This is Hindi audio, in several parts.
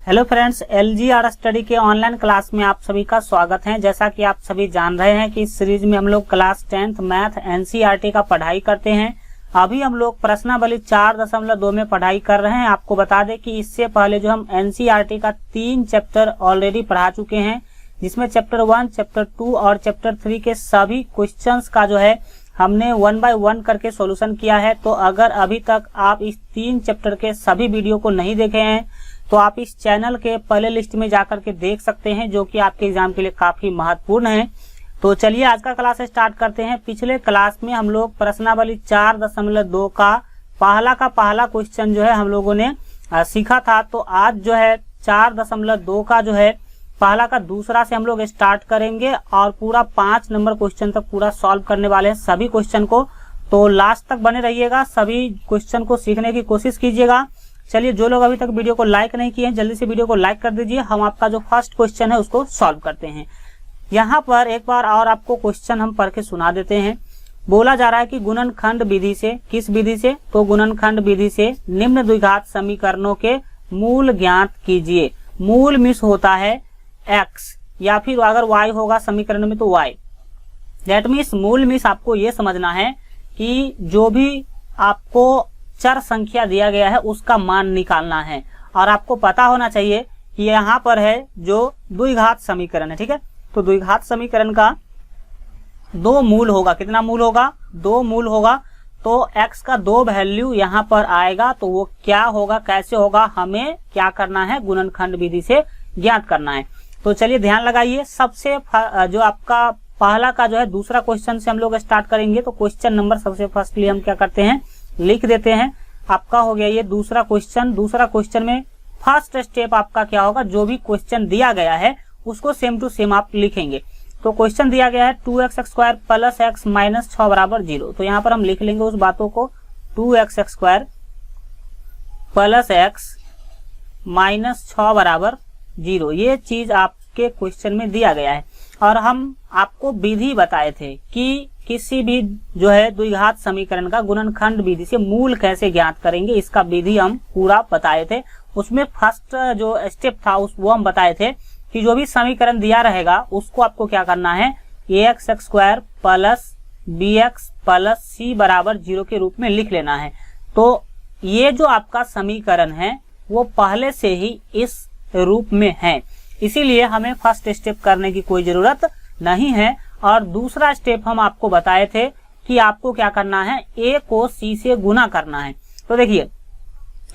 हेलो फ्रेंड्स, LGR स्टडी के ऑनलाइन क्लास में आप सभी का स्वागत है। जैसा कि आप सभी जान रहे हैं कि इस सीरीज में हम लोग क्लास 10th मैथ NCERT का पढ़ाई करते हैं। अभी हम लोग प्रश्नावली 4.2 में पढ़ाई कर रहे हैं। आपको बता दें कि इससे पहले जो हम NCERT का 3 चैप्टर ऑलरेडी पढ़ा चुके हैं, जिसमें चैप्टर 1, चैप्टर 2 और चैप्टर 3 के सभी क्वेश्चंस का जो है हमने 1 बाय 1 करके सॉल्यूशन किया है। तो अगर अभी तक आप इस 3 चैप्टर के सभी वीडियो को नहीं देखे हैं तो आप इस चैनल के प्ले लिस्ट में जाकर के देख सकते हैं, जो कि आपके एग्जाम के लिए काफी महत्वपूर्ण है। तो चलिए आज का क्लास स्टार्ट करते हैं। पिछले क्लास में हम लोग प्रश्नावली 4.2 का पहला क्वेश्चन जो है हम लोगों ने सीखा था। तो आज जो है 4.2 का जो है पहला का दूसरा से हम लोग स्टार्ट करेंगे और पूरा 5 नंबर क्वेश्चन तक पूरा सॉल्व करने वाले हैं सभी क्वेश्चन को। तो लास्ट तक बने रहिएगा, सभी क्वेश्चन को सीखने की कोशिश कीजिएगा। चलिए, जो लोग अभी तक वीडियो को लाइक नहीं किए हैं जल्दी से वीडियो को लाइक कर दीजिए। हम आपका जो फर्स्ट क्वेश्चन है उसको सॉल्व करते हैं। यहाँ पर एक बार और आपको क्वेश्चन हम पढ़ के सुना देते हैं। बोला जा रहा है कि गुणनखंड विधि से, किस विधि से? तो गुणनखंड विधि से निम्न द्विघात समीकरणों के मूल ज्ञात कीजिए। मूल मिस होता है x, या फिर अगर y होगा समीकरण में तो y। दैट मीन्स मूल मिस आपको ये समझना है कि जो भी आपको चर संख्या दिया गया है उसका मान निकालना है। और आपको पता होना चाहिए कि यहाँ पर है जो द्विघात समीकरण है, ठीक है। तो द्विघात समीकरण का 2 मूल होगा। कितना मूल होगा? 2 मूल होगा। तो x का 2 वैल्यू यहाँ पर आएगा। तो वो क्या होगा, कैसे होगा, हमें क्या करना है? गुणनखंड विधि से ज्ञात करना है। तो चलिए ध्यान लगाइए। सबसे जो आपका पहला का जो है दूसरा क्वेश्चन से हम लोग स्टार्ट करेंगे। तो क्वेश्चन नंबर सबसे फर्स्टली हम क्या करते हैं, लिख देते हैं। आपका हो गया ये दूसरा क्वेश्चन। दूसरा क्वेश्चन में फर्स्ट स्टेप आपका क्या होगा, जो भी क्वेश्चन दिया गया है उसको सेम टू सेम आप लिखेंगे। तो क्वेश्चन दिया गया है 2x² प्लस x माइनस 6 बराबर 0। तो यहाँ पर हम लिख लेंगे उस बातों को, 2x² प्लस x माइनस 6 बराबर 0। ये चीज आपके क्वेश्चन में दिया गया है। और हम आपको विधि बताए थे कि किसी भी जो है द्विघात समीकरण का गुणनखंड विधि से मूल कैसे ज्ञात करेंगे, इसका विधि हम पूरा बताए थे। उसमें फर्स्ट जो स्टेप था वो हम बताए थे कि जो भी समीकरण दिया रहेगा उसको आपको क्या करना है, ax² plus bx plus c बराबर 0 के रूप में लिख लेना है। तो ये जो आपका समीकरण है वो पहले से ही इस रूप में है, इसीलिए हमें फर्स्ट स्टेप करने की कोई जरूरत नहीं है। और दूसरा स्टेप हम आपको बताए थे कि आपको क्या करना है, a को c से गुना करना है। तो देखिए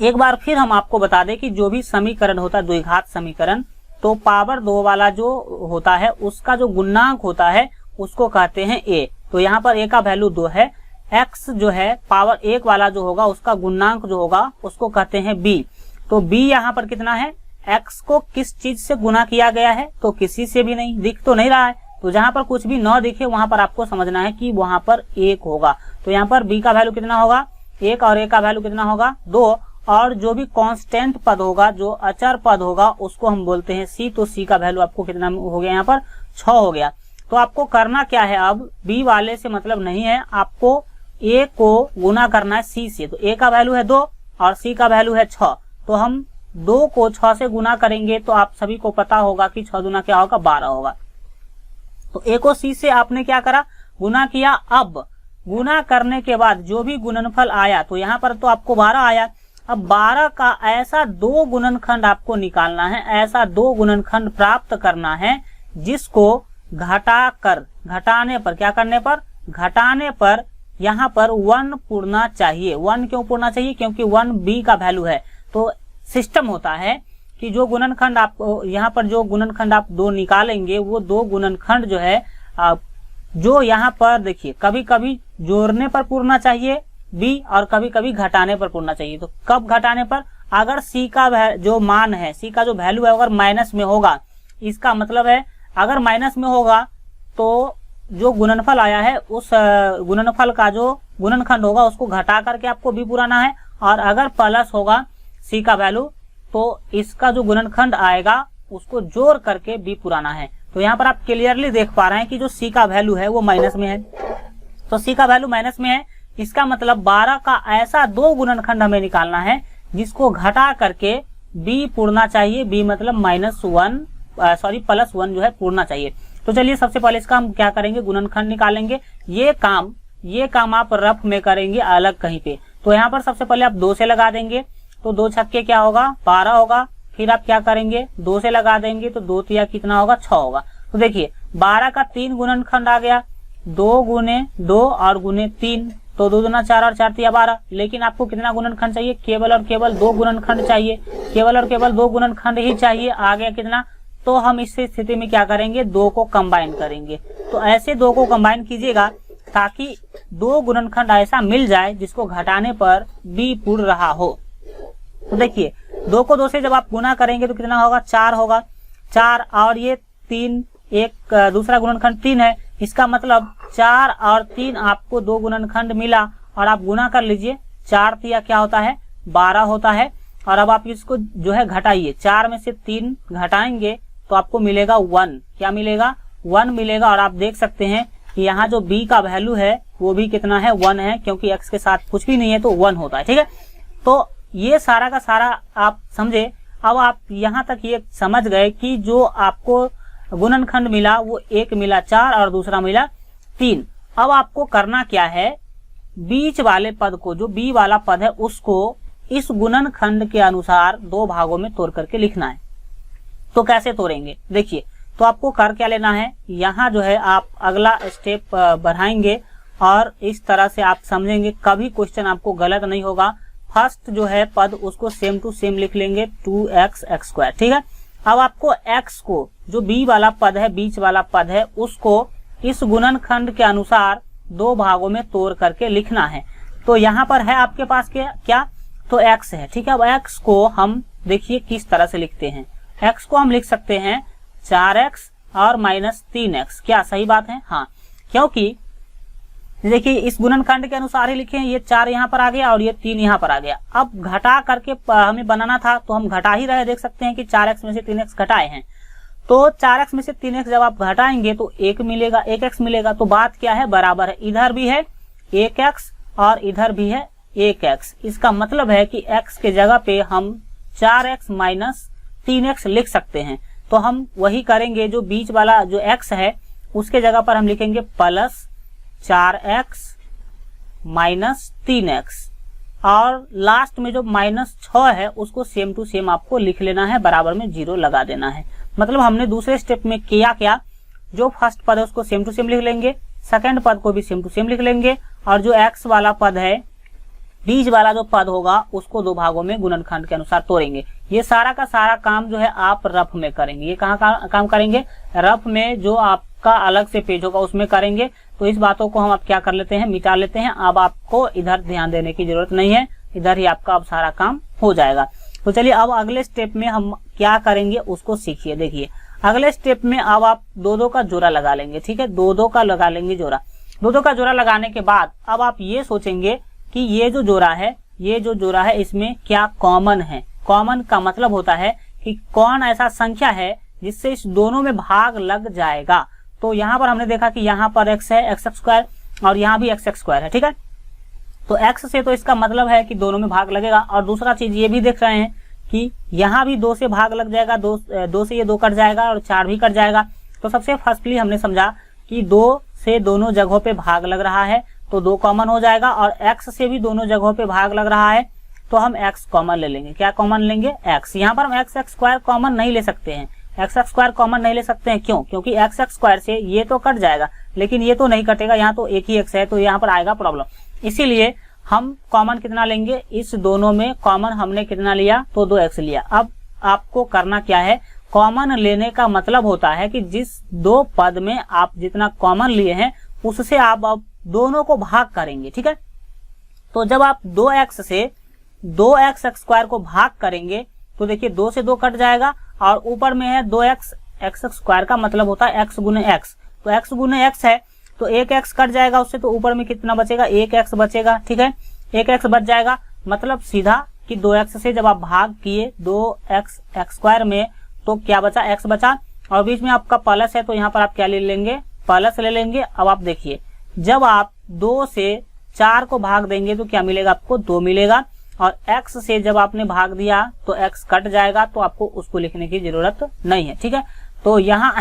एक बार फिर हम आपको बता दें कि जो भी समीकरण होता है द्विघात समीकरण, तो पावर 2 वाला जो होता है उसका जो गुणांक होता है उसको कहते हैं a। तो यहाँ पर a का वैल्यू 2 है। x जो है पावर 1 वाला जो होगा उसका गुणांक जो होगा उसको कहते हैं b। तो b यहाँ पर कितना है, x को किस चीज से गुना किया गया है? तो किसी से भी नहीं, दिख तो नहीं रहा है। तो जहां पर कुछ भी न दिखे वहां पर आपको समझना है कि वहां पर 1 होगा। तो यहाँ पर b का वैल्यू कितना होगा, 1, और a का वैल्यू कितना होगा, 2। और जो भी कांस्टेंट पद होगा, जो अचर पद होगा, उसको हम बोलते हैं c। तो c का वैल्यू आपको कितना हो गया, यहाँ पर 6 हो गया। तो आपको करना क्या है, अब b वाले से मतलब नहीं है, आपको a को गुना करना है c से। तो a का वैल्यू है 2 और c का वैल्यू है 6। तो हम 2 को 6 से गुना करेंगे तो आप सभी को पता होगा कि 6 दूना क्या होगा, 12 होगा। तो a को c से आपने क्या करा, गुना किया। अब गुना करने के बाद जो भी गुणनफल आया, तो यहाँ पर तो आपको 12 आया। अब 12 का ऐसा 2 गुणनखंड आपको निकालना है, ऐसा 2 गुणनखंड प्राप्त करना है जिसको घटाकर, घटाने पर, क्या करने पर, घटाने पर यहाँ पर 1 पूर्णा चाहिए। 1 क्यों पूर्णा चाहिए? क्योंकि 1 b का वैल्यू है। तो सिस्टम होता है कि जो गुणनखंड आप यहाँ पर जो गुणनखंड आप 2 निकालेंगे, वो 2 गुणनखंड जो है जो यहाँ पर देखिए कभी कभी जोड़ने पर पूर्णा चाहिए b और कभी कभी घटाने पर पूर्णा चाहिए। तो कब घटाने पर? अगर c का जो मान है, c का जो वैल्यू है अगर माइनस में होगा, इसका मतलब है अगर माइनस में होगा तो जो गुणनफल आया है उस गुणनफल का जो गुणनखंड होगा उसको घटा करके आपको b पुराना है। और अगर प्लस होगा c का वैल्यू तो इसका जो गुणनखंड आएगा उसको जोड़ करके b पुराना है। तो यहाँ पर आप क्लियरली देख पा रहे हैं कि जो c का वैल्यू है वो माइनस में है। तो c का वैल्यू माइनस में है, इसका मतलब 12 का ऐसा 2 गुणनखंड हमें निकालना है जिसको घटा करके बी पुरना चाहिए, बी मतलब +1 जो है पुरना चाहिए। तो चलिए सबसे पहले इसका हम क्या करेंगे, गुणनखंड निकालेंगे। ये काम आप रफ में करेंगे अलग कहीं पे। तो यहाँ पर सबसे पहले आप 2 से लगा देंगे, तो 2 छक्के क्या होगा 12 होगा। फिर आप क्या करेंगे 2 से लगा देंगे, तो 2 तिया कितना होगा 6 होगा। तो देखिए 12 का 3 गुणनखंड आ गया, 2 गुने 2 और गुने 3, तो 2 दूना 4 और 4 तिया 12। लेकिन आपको कितना गुणनखंड चाहिए, केवल और केवल 2 गुणनखंड चाहिए, केवल और केवल 2 गुणनखंड ही चाहिए। आ गया कितना, तो हम इस स्थिति में क्या करेंगे 2 को कंबाइन करेंगे। तो ऐसे 2 को कंबाइन कीजिएगा ताकि 2 गुणनखंड ऐसा मिल जाए जिसको घटाने पर बी पूर्ण रहा हो। तो देखिए 2 को 2 से जब आप गुना करेंगे तो कितना होगा 4 होगा, 4 और ये 3, एक दूसरा गुणनखंड 3 है। इसका मतलब 4 और 3 आपको 2 गुणनखंड मिला और आप गुना कर लीजिए, 4 तिया क्या होता है 12 होता है। और अब आप इसको जो है घटाइए, 4 में से 3 घटाएंगे तो आपको मिलेगा 1। क्या मिलेगा 1 मिलेगा। और आप देख सकते हैं कि यहाँ जो b का वैल्यू है वो भी कितना है 1 है, क्योंकि x के साथ कुछ भी नहीं है तो 1 होता है। ठीक है, तो ये सारा का सारा आप समझे। अब आप यहाँ तक ये समझ गए कि जो आपको गुणनखंड मिला वो एक मिला 4 और दूसरा मिला 3। अब आपको करना क्या है, बीच वाले पद को, जो b वाला पद है उसको इस गुणनखंड के अनुसार 2 भागों में तोड़ करके लिखना है। तो कैसे तोड़ेंगे देखिए, तो आपको कर क्या लेना है, यहाँ जो है आप अगला स्टेप बढ़ाएंगे और इस तरह से आप समझेंगे, कभी क्वेश्चन आपको गलत नहीं होगा। फर्स्ट जो है पद उसको सेम टू सेम लिख लेंगे 2x² ठीक है। अब आपको x को, जो b वाला पद है बीच वाला पद है, उसको इस गुणनखंड के अनुसार 2 भागों में तोड़ करके लिखना है। तो यहाँ पर है आपके पास क्या तो x है। ठीक है, अब x को हम देखिए किस तरह से लिखते हैं। x को हम लिख सकते हैं 4x और -3x। क्या सही बात है? हाँ, क्योंकि देखिए इस गुणनखंड के अनुसार ही लिखे हैं। ये 4 यहाँ पर आ गया और ये 3 यहाँ पर आ गया। अब घटा करके हमें बनाना था तो हम घटा ही रहे, देख सकते हैं कि 4x में से 3x घटाए हैं। तो 4x में से 3x जब आप घटाएंगे तो 1 मिलेगा, 1x मिलेगा। तो बात क्या है, बराबर है। इधर भी है 1x और इधर भी है 1x। इसका मतलब है कि x के जगह पे हम 4x - 3x लिख सकते हैं। तो हम वही करेंगे, जो बीच वाला जो x है उसके जगह पर हम लिखेंगे +4x - 3x और लास्ट में जो -6 है उसको सेम टू सेम आपको लिख लेना है, बराबर में 0 लगा देना है। मतलब हमने दूसरे स्टेप में किया क्या, जो फर्स्ट पद है उसको सेम टू सेम लिख लेंगे, सेकंड पद को भी सेम टू सेम लिख लेंगे और जो x वाला पद है, बीच वाला जो पद होगा उसको 2 भागों में गुणनखंड के अनुसार तोड़ेंगे। ये सारा का सारा काम जो है आप रफ में करेंगे। ये कहाँ काम करेंगे, रफ में, जो आपका अलग से पेज होगा उसमें करेंगे। तो इस बातों को हम अब क्या कर लेते हैं, मिटा लेते हैं। अब आपको इधर ध्यान देने की जरूरत नहीं है, इधर ही आपका अब सारा काम हो जाएगा। तो चलिए अब अगले स्टेप में हम क्या करेंगे उसको सीखिए। देखिए अगले स्टेप में अब आप 2-2 का जोड़ा लगा लेंगे। ठीक है, 2-2 का लगा लेंगे जोड़ा। 2-2 का जोड़ा लगाने के बाद अब आप ये सोचेंगे कि ये जो जोड़ा है इसमें क्या कॉमन है। कॉमन का मतलब होता है कि कौन ऐसा संख्या है जिससे इस दोनों में भाग लग जाएगा। तो यहाँ पर हमने देखा कि यहाँ पर x है x² और यहाँ भी x² है। ठीक है, तो x से तो इसका मतलब है कि दोनों में भाग लगेगा। और दूसरा चीज ये भी देख रहे हैं कि यहाँ भी 2 से भाग लग जाएगा, 2 से ये 2 कट जाएगा और 4 भी कट जाएगा। तो सबसे फर्स्टली हमने समझा कि 2 से दोनों जगहों पे भाग लग रहा है तो 2 कॉमन हो जाएगा, और x से भी दोनों जगहों पे भाग लग रहा है तो हम x कॉमन ले लेंगे। क्या कॉमन लेंगे, x। यहाँ पर हम x² कॉमन नहीं ले सकते हैं, x² कॉमन नहीं ले सकते हैं। क्यों? क्योंकि x² से ये तो कट जाएगा लेकिन ये तो नहीं कटेगा, यहाँ तो एक ही x है तो यहाँ पर आएगा प्रॉब्लम। इसीलिए हम कॉमन कितना लेंगे, इस दोनों में कॉमन हमने कितना लिया तो 2x लिया। अब आपको करना क्या है, कॉमन लेने का मतलब होता है कि जिस 2 पद में आप जितना कॉमन लिए हैं उससे आप अब दोनों को भाग करेंगे। ठीक है, तो जब आप 2x से 2x² को भाग करेंगे तो देखिए 2 से 2 कट जाएगा और ऊपर में है 2x, x² का मतलब होता है x गुने x। तो x गुने x है तो 1x कट जाएगा उससे, तो ऊपर में कितना बचेगा, 1x बचेगा। ठीक है, 1x बच जाएगा, मतलब सीधा कि 2x से जब आप भाग किए 2x x² में तो क्या बचा, x बचा। और बीच में आपका प्लस है तो यहाँ पर आप क्या ले लेंगे, प्लस ले लेंगे। अब आप देखिए जब आप 2 से 4 को भाग देंगे तो क्या मिलेगा आपको, 2 मिलेगा। और x से जब आपने भाग दिया तो x कट जाएगा, तो आपको उसको लिखने की जरूरत नहीं है। ठीक है, तो यहाँ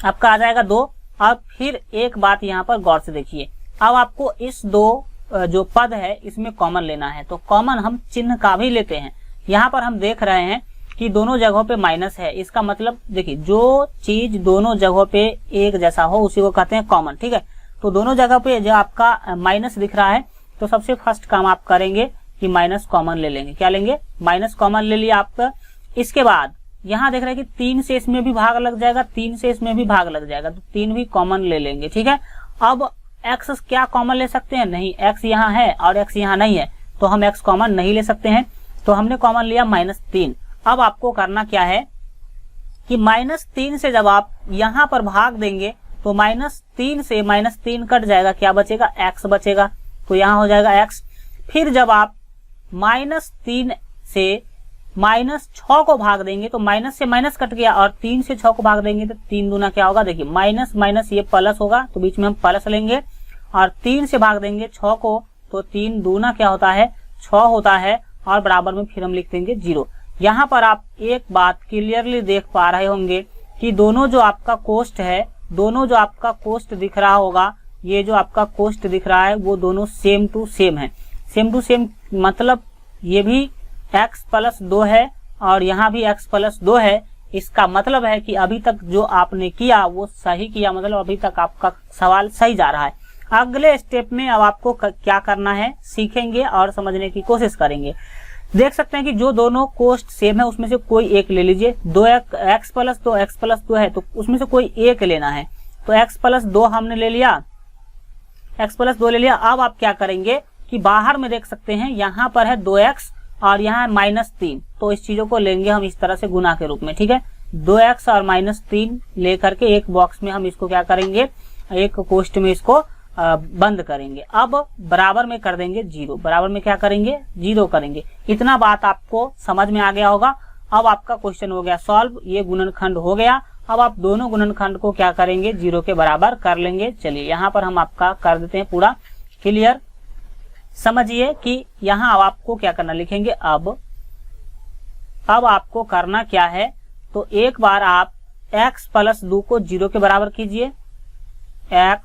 आपका आ जाएगा 2। अब फिर एक बात यहाँ पर गौर से देखिए, अब आपको इस 2 जो पद है इसमें कॉमन लेना है, तो कॉमन हम चिन्ह का भी लेते हैं। यहाँ पर हम देख रहे हैं कि दोनों जगहों पे माइनस है, इसका मतलब देखिए जो चीज दोनों जगहों पे एक जैसा हो उसी को कहते हैं कॉमन। ठीक है, तो दोनों जगह पे जो आपका माइनस दिख रहा है, तो सबसे फर्स्ट काम आप करेंगे कि माइनस कॉमन ले लेंगे। क्या लेंगे? माइनस कॉमन ले लिया आप। इसके बाद यहाँ देख रहे हैं कि 3 से इसमें भी भाग लग जाएगा, 3 से इसमें भी भाग लग जाएगा, तो 3 भी कॉमन ले लेंगे। ठीक है, अब x क्या कॉमन ले सकते हैं? नहीं, x यहाँ है और x यहाँ नहीं है, तो हम x कॉमन नहीं ले सकते हैं, तो हमने कॉमन लिया -3। अब आपको करना क्या है कि -3 से जब आप यहाँ पर भाग देंगे तो -3 से -3 कट जाएगा, क्या बचेगा? x बचेगा, तो यहाँ हो जाएगा x। फिर जब आप -3 से -6 को भाग देंगे तो माइनस से माइनस कट गया, और 3 से 6 को भाग देंगे तो 3 दूना क्या होगा? देखिए माइनस माइनस ये प्लस होगा, तो बीच में हम प्लस लेंगे, और 3 से भाग देंगे 6 को, तो 3 दूना क्या होता है? 6 होता है, और बराबर में फिर हम लिख देंगे 0। यहाँ पर आप एक बात क्लियरली देख पा रहे होंगे कि दोनों जो आपका कोष्ठ है, दोनों जो आपका कोष्ठ दिख रहा होगा, ये जो आपका कोष्ठ दिख रहा है वो दोनों सेम टू सेम है। सेम टू सेम मतलब ये भी x + 2 है और यहाँ भी x + 2 है। इसका मतलब है कि अभी तक जो आपने किया वो सही किया, मतलब अभी तक आपका सवाल सही जा रहा है। अगले स्टेप में अब आपको क्या करना है सीखेंगे और समझने की कोशिश करेंगे। देख सकते हैं कि जो दोनों कोष्ठ सेम है उसमें से कोई एक ले लीजिए। 2x + 2 x + 2 है, तो उसमें से कोई एक लेना है, तो x + 2 हमने ले लिया, x + 2 ले लिया। अब आप क्या करेंगे कि बाहर में देख सकते हैं यहाँ पर है 2x और यहाँ है -3, तो इस चीजों को लेंगे हम इस तरह से गुना के रूप में। ठीक है, 2x और -3 लेकर के एक बॉक्स में हम इसको क्या करेंगे, एक कोष्ठ में इसको बंद करेंगे। अब बराबर में कर देंगे 0, बराबर में क्या करेंगे? 0 करेंगे। इतना बात आपको समझ में आ गया होगा। अब आपका क्वेश्चन हो गया सॉल्व, ये गुणनखंड हो गया। अब आप दोनों गुणनखंड को क्या करेंगे? 0 के बराबर कर लेंगे। चलिए यहाँ पर हम आपका कर देते हैं पूरा क्लियर। समझिए कि यहाँ अब आपको क्या करना, लिखेंगे अब आपको करना क्या है, तो एक बार आप x + 2 को 0 के बराबर कीजिए, x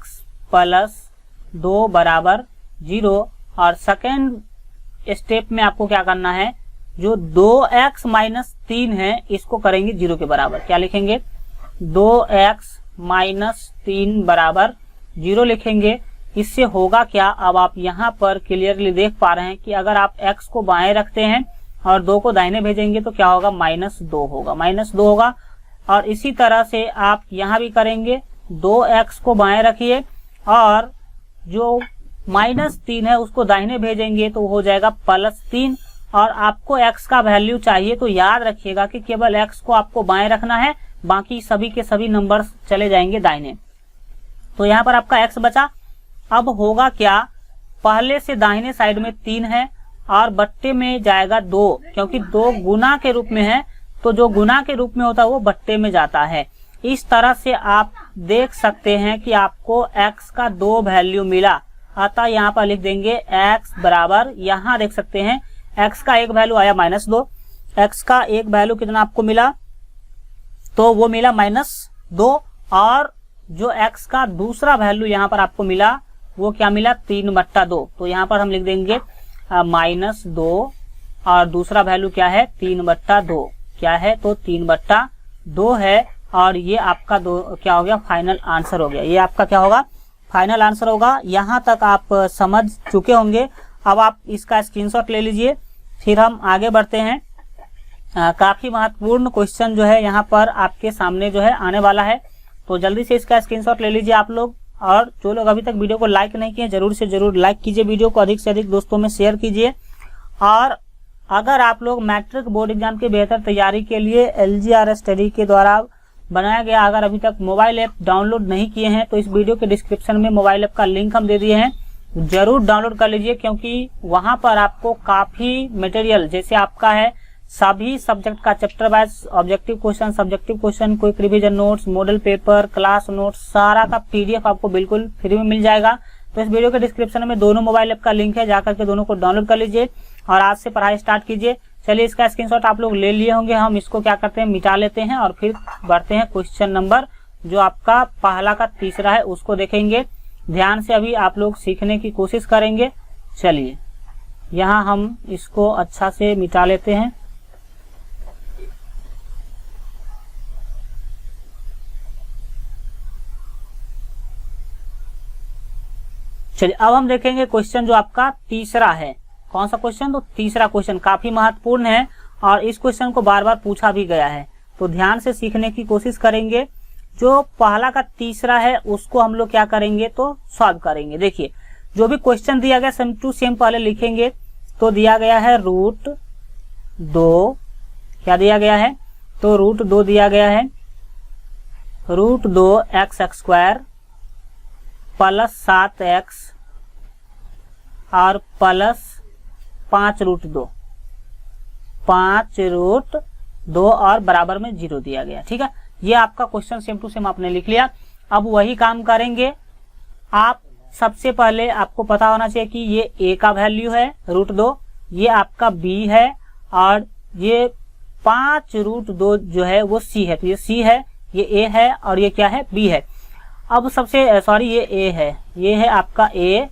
+ 2 बराबर 0। और सेकेंड स्टेप में आपको क्या करना है, जो 2x - 3 है इसको करेंगे 0 के बराबर। क्या लिखेंगे? 2x - 3 बराबर 0 लिखेंगे। इससे होगा क्या, अब आप यहाँ पर क्लियरली देख पा रहे हैं कि अगर आप x को बाएं रखते हैं और 2 को दाहिने भेजेंगे तो क्या होगा? -2 होगा, -2 होगा। और इसी तरह से आप यहाँ भी करेंगे, 2x को बाएं रखिए और जो -3 है उसको दाहिने भेजेंगे तो हो जाएगा +3। और आपको x का वैल्यू चाहिए तो याद रखिएगा कि केवल x को आपको बाएं रखना है, बाकी सभी के सभी नंबर्स चले जाएंगे दाहिने। तो यहाँ पर आपका x बचा। अब होगा क्या, पहले से दाहिने साइड में 3 है और बट्टे में जाएगा 2, क्योंकि 2 गुना के रूप में है, तो जो गुना के रूप में होता है वो बट्टे में जाता है। इस तरह से आप देख सकते हैं कि आपको x का 2 वैल्यू मिला, अतः यहाँ पर लिख देंगे x बराबर, यहाँ देख सकते हैं x का एक वैल्यू आया -2, x का एक वैल्यू कितना आपको मिला, तो वो मिला -2। और जो x का दूसरा वैल्यू यहाँ पर आपको मिला वो क्या मिला? 3/2। तो यहाँ पर हम लिख देंगे -2 और दूसरा वैल्यू क्या है? 3/2 क्या है? तो 3/2 है। और ये आपका क्या हो गया? फाइनल आंसर हो गया। ये आपका क्या होगा? फाइनल आंसर होगा। यहाँ तक आप समझ चुके होंगे। अब आप इसका स्क्रीनशॉट ले लीजिए, फिर हम आगे बढ़ते हैं। काफी महत्वपूर्ण क्वेश्चन जो है यहाँ पर आपके सामने जो है आने वाला है, तो जल्दी से इसका स्क्रीनशॉट ले लीजिए आप लोग। और जो लोग अभी तक वीडियो को लाइक नहीं किए जरूर से जरूर लाइक कीजिए, वीडियो को अधिक से अधिक दोस्तों में शेयर कीजिए। और अगर आप लोग मैट्रिक बोर्ड एग्जाम की बेहतर तैयारी के लिए LGR स्टडी के द्वारा बनाया गया अगर अभी तक मोबाइल ऐप डाउनलोड नहीं किए हैं तो इस वीडियो के डिस्क्रिप्शन में मोबाइल ऐप का लिंक हम दे दिए हैं, जरूर डाउनलोड कर लीजिए, क्योंकि वहां पर आपको काफी मटेरियल जैसे आपका है सभी सब्जेक्ट का chapter wise objective question, subjective question, quick revision notes, model paper, class notes, सारा का PDF आपको बिल्कुल फ्री में मिल जाएगा। तो इस वीडियो के डिस्क्रिप्शन में दोनों मोबाइल ऐप का लिंक है, जाकर के दोनों को डाउनलोड कर लीजिए। और आज से पढ़ाई स्टार्ट कीजिए। चलिए इसका स्क्रीनशॉट आप लोग ले लिए होंगे। हम इसको क्या करते हैं, मिटा लेते हैं और फिर बढ़ते हैं क्वेश्चन नंबर जो आपका पहला का तीसरा है उसको देखेंगे। ध्यान से अभी आप लोग सीखने की कोशिश करेंगे। चलिए यहाँ हम इसको अच्छा से मिटा लेते हैं। चलिए अब हम देखेंगे क्वेश्चन जो आपका तीसरा है। कौन सा क्वेश्चन, तो तीसरा क्वेश्चन काफी महत्वपूर्ण है और इस क्वेश्चन को बार बार पूछा भी गया है, तो ध्यान से सीखने की कोशिश करेंगे। जो पहला का तीसरा है उसको हम लोग क्या करेंगे, तो सॉल्व करेंगे। देखिए जो भी क्वेश्चन दिया गया सेम टू सेम पहले लिखेंगे। तो दिया गया है √2, क्या दिया गया है, तो √2 दिया गया है, √2x² प्लस 7x और प्लस 5√2, 5√2 और बराबर में 0 दिया गया। ठीक है, ये आपका क्वेश्चन सेम टू सेम आपने लिख लिया। अब वही काम करेंगे। आप सबसे पहले आपको पता होना चाहिए कि ये a का वैल्यू है √2, ये आपका b है और ये 5√2 जो है वो c है। तो ये c है, ये a है और ये क्या है, b है। अब सबसे सॉरी ये a है, ये है आपका a, ये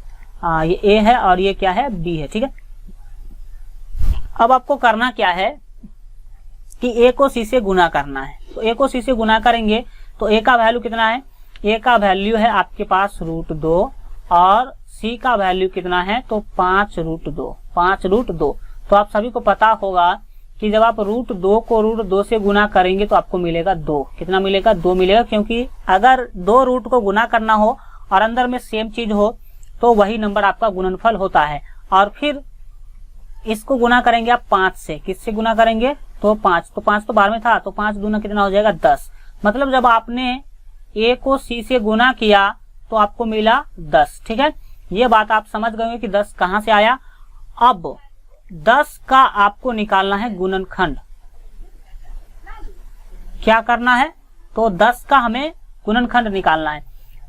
a है और ये क्या है, b है। ठीक है, अब आपको करना क्या है कि a को c से गुना करना है। तो a को c से गुना करेंगे तो a का वैल्यू कितना है, a का वैल्यू है आपके पास √2 और c का वैल्यू कितना है, तो 5√2। तो आप सभी को पता होगा कि जब आप √2 को √2 से गुना करेंगे तो आपको मिलेगा 2। कितना मिलेगा, 2 मिलेगा, क्योंकि अगर 2 रूट को गुना करना हो और अंदर में सेम चीज हो तो वही नंबर आपका गुणनफल होता है। और फिर इसको गुना करेंगे आप 5 से। किससे गुना करेंगे, तो 5 तो 12 में था, तो 5 दूना कितना हो जाएगा, 10। मतलब जब आपने a को c से गुना किया तो आपको मिला 10। ठीक है, ये बात आप समझ गए कि 10 कहां से आया। अब 10 का आपको निकालना है गुणनखंड। क्या करना है, तो 10 का हमें गुणनखंड निकालना है।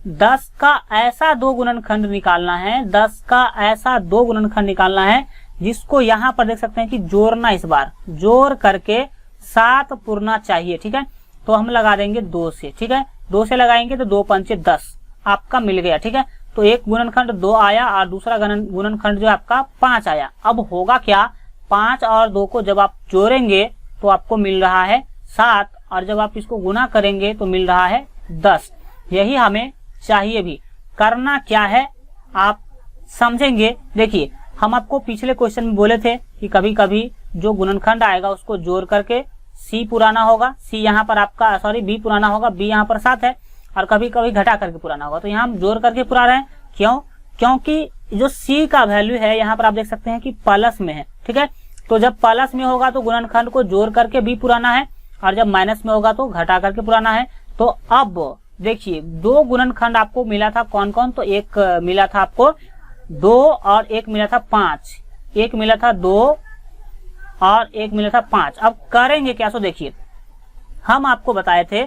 10 का ऐसा 2 गुणनखंड निकालना है, 10 का ऐसा 2 गुणनखंड निकालना है जिसको यहाँ पर देख सकते हैं कि जोड़ना, इस बार जोड़ करके 7 पुरना चाहिए। ठीक है, तो हम लगा देंगे 2 से। ठीक है, 2 से लगाएंगे तो 2 पंचे 10 आपका मिल गया। ठीक है, तो एक गुणनखंड 2 आया और दूसरा गुणनखंड जो आपका 5 आया। अब होगा क्या, 5 और 2 को जब आप जोड़ेंगे तो आपको मिल रहा है 7 और जब आप इसको गुना करेंगे तो मिल रहा है 10। यही हमें चाहिए भी। करना क्या है आप समझेंगे। देखिए हम आपको पिछले क्वेश्चन में बोले थे कि कभी कभी जो गुणनखंड आएगा उसको जोड़ करके c पुराना होगा, c यहाँ पर आपका सॉरी b पुराना होगा, b यहाँ पर 7 है, और कभी कभी घटा करके पुराना होगा। तो यहाँ हम जोड़ करके पुरा रहे हैं, क्यों, क्योंकि जो c का वैल्यू है यहाँ पर आप देख सकते हैं कि प्लस में है। ठीक है, तो जब प्लस में होगा तो गुणनखंड को जोड़ करके b पुराना है और जब माइनस में होगा तो घटा करके पुराना है। तो अब देखिए 2 गुणनखंड आपको मिला था, कौन कौन, तो एक मिला था आपको 2 और एक मिला था 5, एक मिला था 2 और एक मिला था 5। अब करेंगे क्या, सो देखिए हम आपको बताए थे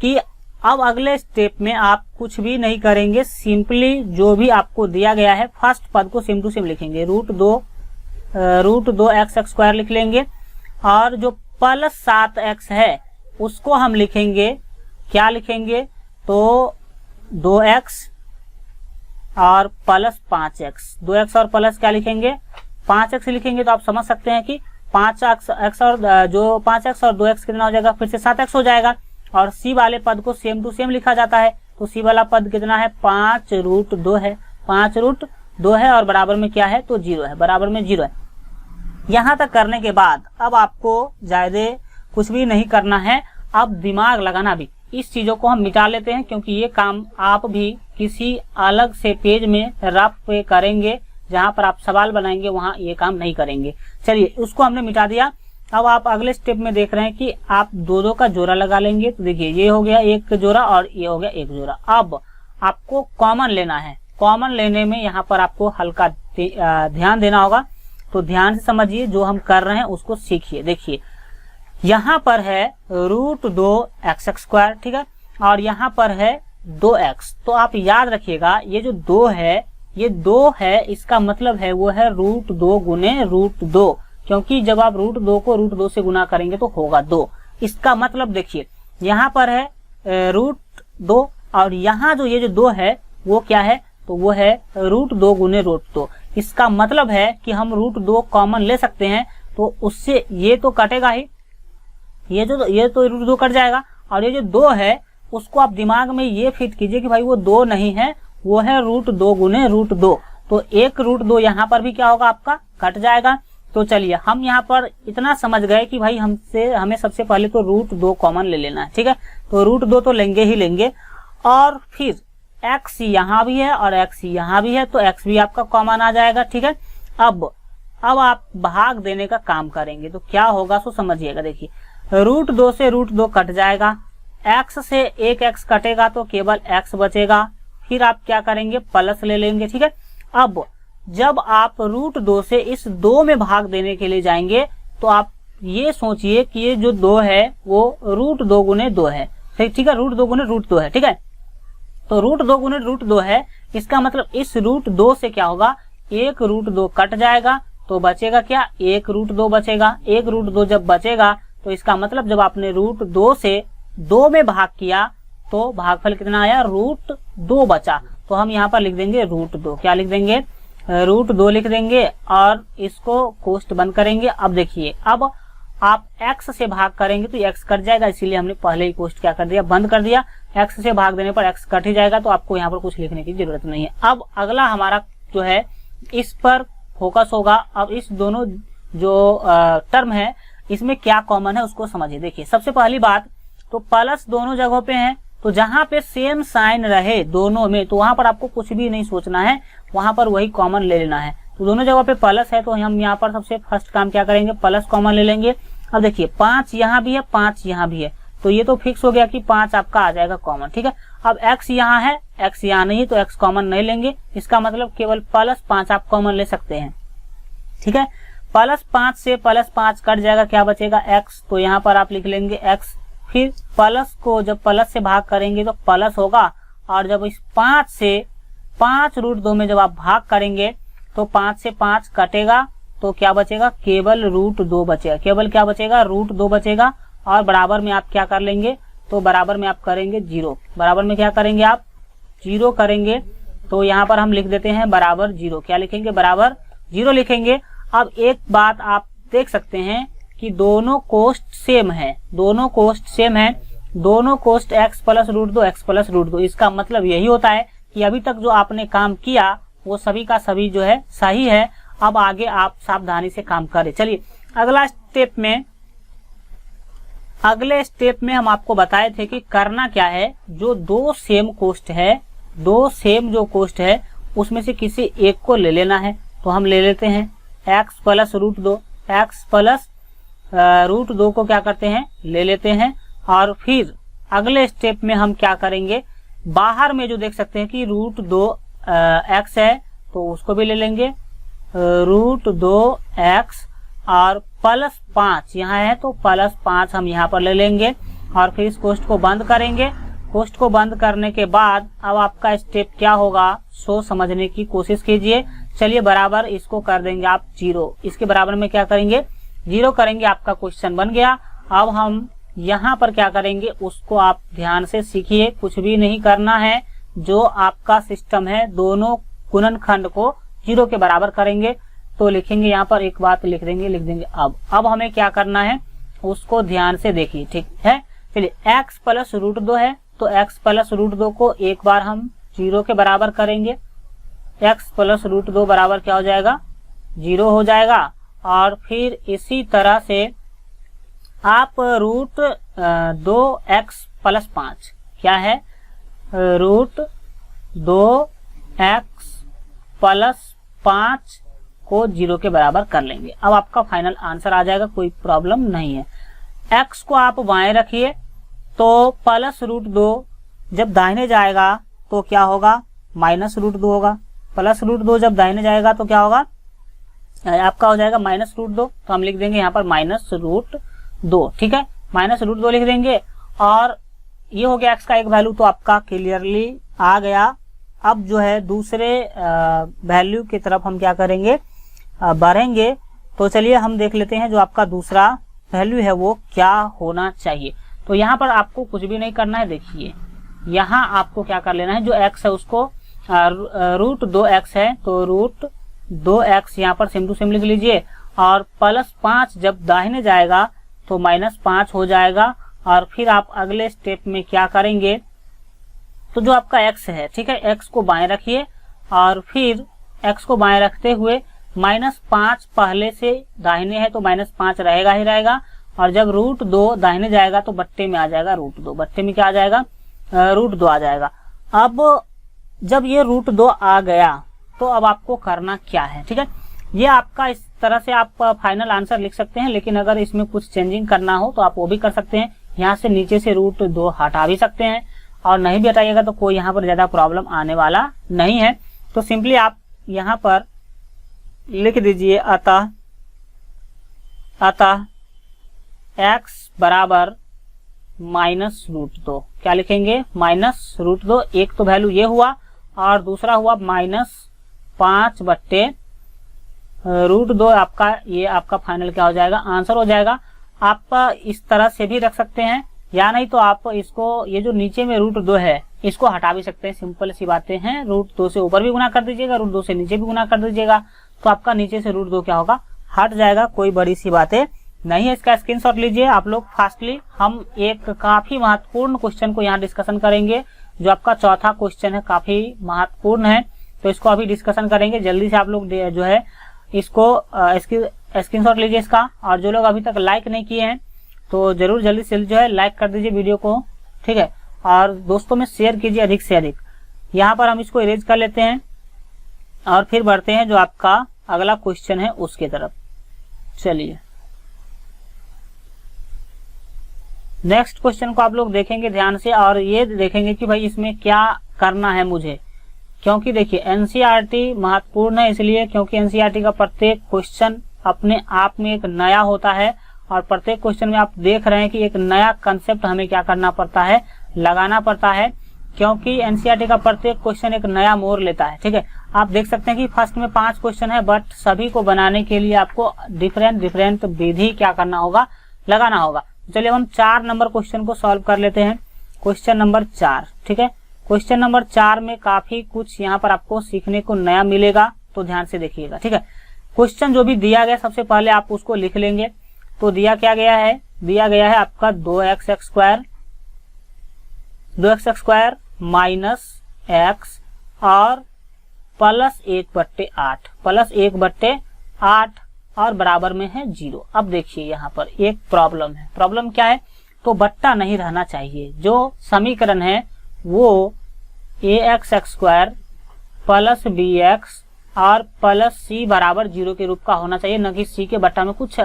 कि अब अगले स्टेप में आप कुछ भी नहीं करेंगे, सिंपली जो भी आपको दिया गया है फर्स्ट पद को सेम टू सेम लिखेंगे, √2x² लिख लेंगे और जो प्लस 7x है उसको हम लिखेंगे, क्या लिखेंगे, तो 2x और प्लस 5x। 2x और प्लस क्या लिखेंगे, 5x लिखेंगे। तो आप समझ सकते हैं कि 5x और जो 5x और 2x कितना हो जाएगा, फिर से 7x हो जाएगा। और c वाले पद को सेम टू सेम लिखा जाता है, तो c वाला पद कितना है, 5√2 है, 5√2 है और बराबर में क्या है, तो 0 है, बराबर में 0 है। यहाँ तक करने के बाद अब आपको ज्यादा कुछ भी नहीं करना है, अब दिमाग लगाना भी। इस चीजों को हम मिटा लेते हैं क्योंकि ये काम आप भी किसी अलग से पेज में रफ पे करेंगे, जहां पर आप सवाल बनाएंगे वहां ये काम नहीं करेंगे। चलिए उसको हमने मिटा दिया। अब आप अगले स्टेप में देख रहे हैं कि आप 2 का जोड़ा लगा लेंगे। तो देखिए ये हो गया एक जोड़ा और ये हो गया एक जोड़ा। अब आपको कॉमन लेना है। कॉमन लेने में यहाँ पर आपको हल्का ध्यान देना होगा, तो ध्यान से समझिए, जो हम कर रहे हैं उसको सीखिए। देखिए यहाँ पर है √2x², ठीक है, और यहाँ पर है 2x। तो आप याद रखिएगा ये जो 2 है ये 2 है, इसका मतलब है वो है √2 गुने √2, क्योंकि जब आप √2 को √2 से गुना करेंगे तो होगा 2। इसका मतलब देखिए यहाँ पर है √2 और यहाँ जो ये जो 2 है वो क्या है, तो वो है √2 गुने √2। इसका मतलब है कि हम √2 कॉमन ले सकते हैं, तो उससे ये तो कटेगा ही, ये तो √2 कट जाएगा, और ये जो 2 है उसको आप दिमाग में ये फिट कीजिए कि भाई वो 2 नहीं है, वो है √2 गुने √2। तो एक √2 यहाँ पर भी क्या होगा, आपका कट जाएगा। तो चलिए हम यहाँ पर इतना समझ गए कि भाई हमें सबसे पहले तो √2 कॉमन ले लेना है, ठीक है। तो √2 तो लेंगे ही लेंगे, और फिर x यहाँ भी है और x यहाँ भी है, तो x भी आपका कॉमन आ जाएगा, ठीक है। अब आप भाग देने का काम करेंगे तो क्या होगा सो समझिएगा। देखिए √2 से √2 कट जाएगा, x से एक x कटेगा तो केवल x बचेगा, फिर आप क्या करेंगे, प्लस ले लेंगे, ठीक है। अब जब आप √2 से इस 2 में भाग देने के लिए जाएंगे तो आप ये सोचिए कि ये जो 2 है वो √2 गुने 2 है, ठीक है, √2 गुने √2 है, ठीक है। तो √2 गुने √2 है, इसका मतलब इस √2 से क्या होगा, एक √2 कट जाएगा तो बचेगा क्या, एक √2 बचेगा। एक √2 जब बचेगा तो इसका मतलब जब आपने √2 से 2 में भाग किया तो भागफल कितना आया, √2 बचा। तो हम यहाँ पर लिख देंगे √2, क्या लिख देंगे, √2 लिख देंगे, और इसको कोष्ट बंद करेंगे। अब देखिए अब आप x से भाग करेंगे तो x कट जाएगा, इसीलिए हमने पहले ही कोष्ट क्या कर दिया, बंद कर दिया। x से भाग देने पर x कट ही जाएगा, तो आपको यहाँ पर कुछ लिखने की जरूरत नहीं है। अब अगला हमारा जो है इस पर फोकस होगा। अब इस दोनों जो टर्म है इसमें क्या कॉमन है उसको समझिए। देखिए सबसे पहली बात तो प्लस दोनों जगहों पे है, तो जहां पे सेम साइन रहे दोनों में तो वहां पर आपको कुछ भी नहीं सोचना है, वहां पर वही कॉमन ले लेना है। तो दोनों जगह पे प्लस है तो हम यहाँ पर सबसे फर्स्ट काम क्या करेंगे, प्लस कॉमन ले लेंगे। अब देखिए 5 यहाँ भी है, 5 यहाँ भी है, तो ये तो फिक्स हो गया कि 5 आपका आ जाएगा कॉमन, ठीक है। अब x यहाँ है, x यहाँ नहीं है, तो x कॉमन नहीं लेंगे, इसका मतलब केवल +5 आप कॉमन ले सकते हैं, ठीक है। +5 से +5 कट जाएगा, क्या बचेगा x, तो यहाँ पर आप लिख लेंगे x। फिर प्लस को जब प्लस से भाग करेंगे तो प्लस होगा, और जब इस 5 से 5 √2 में जब आप भाग करेंगे तो 5 से 5 कटेगा तो क्या बचेगा, केवल √2 बचेगा, केवल क्या बचेगा, √2 बचेगा। और बराबर में आप क्या कर लेंगे, तो बराबर में आप करेंगे 0, बराबर में क्या करेंगे आप 0 करेंगे, तो यहाँ पर हम लिख देते हैं बराबर 0, क्या लिखेंगे, बराबर 0 लिखेंगे। अब एक बात आप देख सकते हैं कि दोनों कोष्ट सेम है, दोनों कोष्ट सेम है, दोनों कोष्ट x + √2 x + √2। इसका मतलब यही होता है कि अभी तक जो आपने काम किया वो सभी का सभी जो है सही है। अब आगे आप सावधानी से काम करें। चलिए अगले स्टेप में हम आपको बताए थे कि करना क्या है, जो 2 सेम कोष्ट है, 2 सेम जो कोष्ट है उसमें से किसी एक को ले लेना है। तो हम ले लेते हैं x + √2, x + √2 को क्या करते हैं, ले लेते हैं। और फिर अगले स्टेप में हम क्या करेंगे, बाहर में जो देख सकते हैं कि √2 x है तो उसको भी ले लेंगे, √2 x, और +5 यहाँ है तो +5 हम यहाँ पर ले लेंगे। और फिर इस कोष्ट को बंद करेंगे। कोष्ट को बंद करने के बाद अब आपका स्टेप क्या होगा, सो समझने की कोशिश कीजिए। चलिए बराबर इसको कर देंगे आप 0, इसके बराबर में क्या करेंगे, 0 करेंगे, आपका क्वेश्चन बन गया। अब हम यहाँ पर क्या करेंगे उसको आप ध्यान से सीखिए, कुछ भी नहीं करना है, जो आपका सिस्टम है दोनों गुणनखंड को 0 के बराबर करेंगे। तो लिखेंगे यहाँ पर एक बात लिख देंगे। अब हमें क्या करना है उसको ध्यान से देखिए, ठीक है। चलिए x + √2 है तो x + √2 को एक बार हम 0 के बराबर करेंगे, x + √2 बराबर क्या हो जाएगा, 0 हो जाएगा। और फिर इसी तरह से आप √2x + 5 क्या है, √2x + 5 को 0 के बराबर कर लेंगे। अब आपका फाइनल आंसर आ जाएगा, कोई प्रॉब्लम नहीं है। x को आप बाएं रखिए तो +√2 जब दाहिने जाएगा तो क्या होगा, -√2 होगा। +√2 जब दाहिने जाएगा तो क्या होगा, आपका हो जाएगा -√2। तो हम लिख देंगे यहाँ पर -√2, ठीक है, -√2 लिख देंगे। और ये हो गया x का एक वैल्यू, तो आपका क्लियरली आ गया अब जो है दूसरे वैल्यू की तरफ हम क्या करेंगे, बढ़ेंगे। तो चलिए हम देख लेते हैं जो आपका दूसरा वैल्यू है वो क्या होना चाहिए। तो यहाँ पर आपको कुछ भी नहीं करना है। देखिए यहाँ आपको क्या कर लेना है, जो x है उसको रूट 2x है तो रूट 2x यहाँ पर सेम टू सेम लिख लीजिए, और प्लस 5 जब दाहिने जाएगा तो -5 हो जाएगा। और फिर आप अगले स्टेप में क्या करेंगे, तो जो आपका x है, ठीक है, x को बाएं रखिए और फिर x को बाएं रखते हुए -5 पहले से दाहिने है तो -5 रहेगा ही रहेगा, और जब रूट 2 दाहिने जाएगा तो बट्टे में आ जाएगा रूट 2, बट्टे में क्या आ जाएगा, रूट 2 आ जाएगा। अब जब ये रूट 2 आ गया तो अब आपको करना क्या है, ठीक है, ये आपका इस तरह से आप फाइनल आंसर लिख सकते हैं, लेकिन अगर इसमें कुछ चेंजिंग करना हो तो आप वो भी कर सकते हैं। यहाँ से नीचे से रूट 2 हटा भी सकते हैं, और नहीं भी हटाइएगा तो कोई यहाँ पर ज्यादा प्रॉब्लम आने वाला नहीं है। तो सिंपली आप यहाँ पर लिख दीजिए अतः x बराबर -√2। क्या लिखेंगे, -√2। एक तो वैल्यू ये हुआ और दूसरा हुआ -5 बट्टे √2। आपका ये आपका फाइनल क्या हो जाएगा, आंसर हो जाएगा। आप इस तरह से भी रख सकते हैं, या नहीं तो आप इसको, ये जो नीचे में √2 है इसको हटा भी सकते हैं। सिंपल सी बातें हैं, √2 से ऊपर भी गुना कर दीजिएगा, √2 से नीचे भी गुना कर दीजिएगा, तो आपका नीचे से √2 क्या होगा, हट जाएगा। कोई बड़ी सी बातें नहीं है। इसका स्क्रीनशॉट लीजिए आप लोग फास्टली। हम एक काफी महत्वपूर्ण क्वेश्चन को यहाँ डिस्कशन करेंगे, जो आपका चौथा क्वेश्चन है, काफी महत्वपूर्ण है, तो इसको अभी डिस्कशन करेंगे। जल्दी से आप लोग जो है इसको स्क्रीनशॉट लीजिए इसका, और जो लोग अभी तक लाइक नहीं किए हैं तो जरूर जल्दी से जो है लाइक कर दीजिए वीडियो को, ठीक है, और दोस्तों में शेयर कीजिए अधिक से अधिक। यहाँ पर हम इसको इरेज कर लेते हैं और फिर बढ़ते हैं जो आपका अगला क्वेश्चन है उसके तरफ। चलिए नेक्स्ट क्वेश्चन को आप लोग देखेंगे ध्यान से, और ये देखेंगे कि भाई इसमें क्या करना है मुझे, क्योंकि देखिए एनसीईआरटी महत्वपूर्ण है, इसलिए क्योंकि एनसीईआरटी का प्रत्येक क्वेश्चन अपने आप में एक नया होता है, और प्रत्येक क्वेश्चन में आप देख रहे हैं कि एक नया कंसेप्ट हमें क्या करना पड़ता है, लगाना पड़ता है, क्योंकि एनसीईआरटी का प्रत्येक क्वेश्चन एक नया मोड़ लेता है, ठीक है। आप देख सकते हैं कि फर्स्ट में 5 क्वेश्चन है, बट सभी को बनाने के लिए आपको डिफरेंट विधि क्या करना होगा, लगाना होगा। चलिए हम 4 नंबर क्वेश्चन को सॉल्व कर लेते हैं। क्वेश्चन नंबर 4, ठीक है, क्वेश्चन नंबर 4 में काफी कुछ यहाँ पर आपको सीखने को नया मिलेगा, तो ध्यान से देखिएगा, ठीक है। क्वेश्चन जो भी दिया गया सबसे पहले आप उसको लिख लेंगे। तो दिया क्या गया है, दिया गया है आपका 2x स्क्वायर माइनस x और प्लस 1/8 और बराबर में है 0। अब देखिए यहाँ पर एक प्रॉब्लम है। प्रॉब्लम क्या है, तो बट्टा नहीं रहना चाहिए। जो समीकरण है वो ax स्क्वायर प्लस bx और प्लस c बराबर 0 के रूप का होना चाहिए, न कि c के बट्टा में कुछ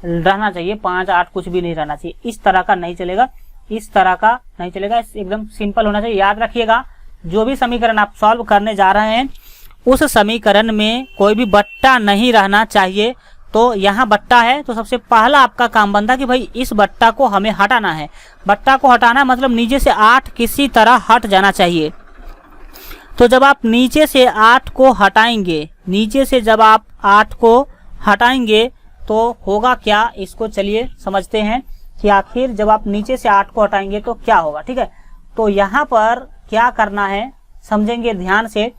रहना चाहिए, 5, 8 कुछ भी नहीं रहना चाहिए। इस तरह का नहीं चलेगा, इस तरह का नहीं चलेगा, एकदम सिंपल होना चाहिए। याद रखिएगा जो भी समीकरण आप सॉल्व करने जा रहे हैं उस समीकरण में कोई भी बट्टा नहीं रहना चाहिए। तो यहाँ बट्टा है तो सबसे पहला आपका काम बनता कि भाई इस बट्टा को हमें हटाना है। बट्टा को हटाना मतलब नीचे से 8 किसी तरह हट जाना चाहिए। तो जब आप नीचे से 8 को हटाएंगे, नीचे से जब आप 8 को हटाएंगे तो होगा क्या, इसको चलिए समझते हैं कि आखिर जब आप नीचे से 8 को हटाएंगे तो क्या होगा, ठीक है। तो यहाँ पर क्या करना है समझेंगे ध्यान से।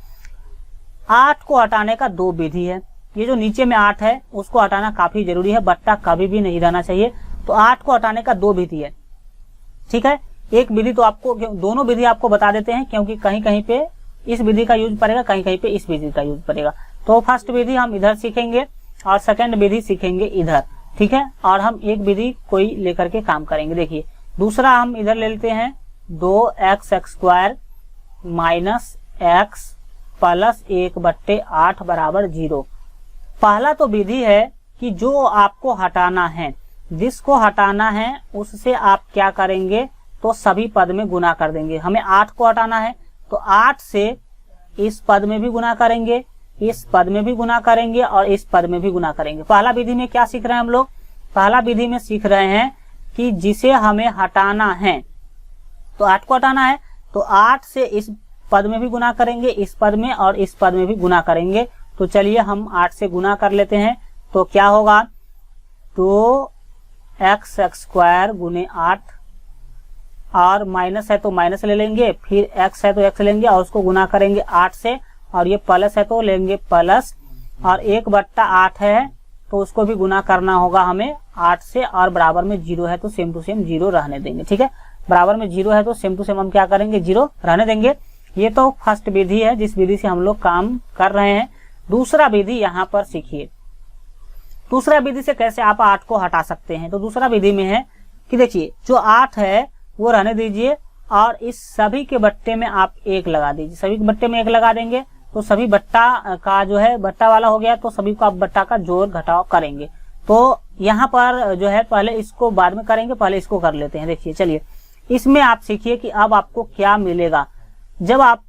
8 को हटाने का 2 विधि है। ये जो नीचे में 8 है उसको हटाना काफी जरूरी है, बट्टा कभी भी नहीं रहना चाहिए। तो 8 को हटाने का 2 विधि है, ठीक है। एक विधि तो आपको, दोनों विधि आपको बता देते हैं क्योंकि कहीं कहीं पे इस विधि का यूज पड़ेगा, कहीं कहीं पे इस विधि का यूज पड़ेगा। तो फर्स्ट विधि हम इधर सीखेंगे और सेकंड विधि सीखेंगे इधर, ठीक है। और हम एक विधि कोई लेकर के काम करेंगे। देखिए दूसरा हम इधर ले लेते हैं 2x square minus x plus 1/8 बराबर 0। पहला तो विधि है कि जो आपको हटाना है, जिसको हटाना है उससे आप क्या करेंगे, तो सभी पद में गुना कर देंगे। हमें 8 को हटाना है तो 8 से इस पद में भी गुना करेंगे, इस पद में भी गुना करेंगे और इस पद में भी गुना करेंगे। पहला विधि में क्या सीख रहे हैं हम लोग, पहला विधि में सीख रहे हैं कि जिसे हमें हटाना है, तो 8 को हटाना है तो 8 से इस पद में भी गुना करेंगे, इस पद में और इस पद में भी गुना करेंगे। तो चलिए हम 8 से गुना कर लेते हैं। तो क्या होगा, 2x² गुने 8, और माइनस है तो माइनस ले लेंगे, फिर x है तो x लेंगे और उसको गुना करेंगे 8 से, और ये प्लस है तो लेंगे प्लस, और 1/8 है तो उसको भी गुना करना होगा हमें 8 से, और बराबर में 0 है तो सेम टू सेम 0 रहने देंगे। ठीक है, बराबर में 0 है तो सेम टू सेम हम क्या करेंगे, 0 रहने देंगे। ये तो फर्स्ट विधि है जिस विधि से हम लोग काम कर रहे हैं। दूसरा विधि यहाँ पर सीखिए। दूसरा विधि से कैसे आप 8 को हटा सकते हैं। तो दूसरा विधि में है कि देखिए जो 8 है वो रहने दीजिए, और इस सभी के बट्टे में आप 1 लगा दीजिए। सभी के बट्टे में 1 लगा देंगे तो सभी बट्टा का जो है बट्टा वाला हो गया, तो सभी को आप बट्टा का जोड़ घटाव करेंगे। तो यहाँ पर जो है पहले इसको बाद में करेंगे, पहले इसको कर लेते हैं। देखिए चलिए, इसमें आप सीखिए कि अब आपको क्या मिलेगा। जब आप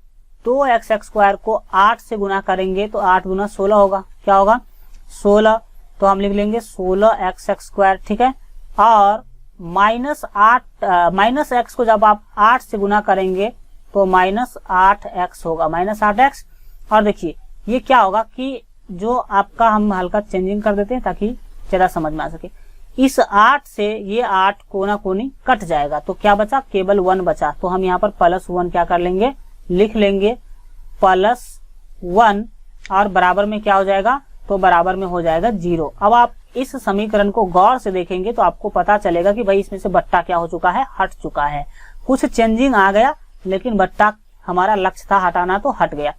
2x² को 8 से गुना करेंगे तो 8 गुना 16 होगा। क्या होगा, 16। तो हम लिख लेंगे 16x²। ठीक है, और माइनस x को जब आप 8 से गुना करेंगे तो -8x होगा, -8x। और देखिए ये क्या होगा कि जो आपका, हम हल्का चेंजिंग कर देते हैं ताकि ज्यादा समझ में आ सके। इस 8 से ये 8 कोना कोनी कट जाएगा, तो क्या बचा, केवल 1 बचा। तो हम यहाँ पर +1 क्या कर लेंगे, लिख लेंगे +1, और बराबर में क्या हो जाएगा, तो बराबर में हो जाएगा 0। अब आप इस समीकरण को गौर से देखेंगे तो आपको पता चलेगा कि भाई इसमें से बट्टा क्या हो चुका है, हट चुका है। कुछ चेंजिंग आ गया, लेकिन बट्टा हमारा लक्ष्य था हटाना तो हट गया।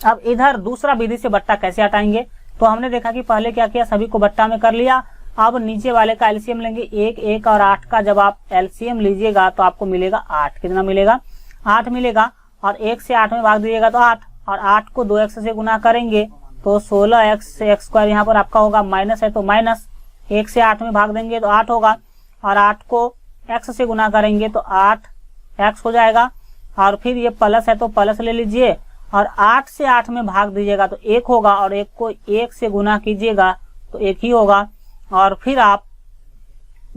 अब इधर दूसरा विधि से बट्टा कैसे हटाएंगे। तो हमने देखा कि पहले क्या किया, सभी को बट्टा में कर लिया। अब नीचे वाले का एलसीएम लेंगे, 1 और 8 का जब आप एलसीएम लीजिएगा तो आपको मिलेगा 8। कितना मिलेगा, 8 मिलेगा। और 1 से 8 में भाग दीजिएगा तो 8, और 8 को 2x से गुना करेंगे तो 16x² यहाँ पर आपका होगा, माइनस है तो माइनस, 1 से 8 में भाग देंगे तो 8 होगा, और 8 को x से गुना करेंगे तो 8x हो जाएगा, और फिर ये प्लस है तो प्लस ले लीजिए, और 8 से 8 में भाग दीजिएगा तो 1 होगा, और 1 को 1 से गुना कीजिएगा तो 1 ही होगा, और फिर आप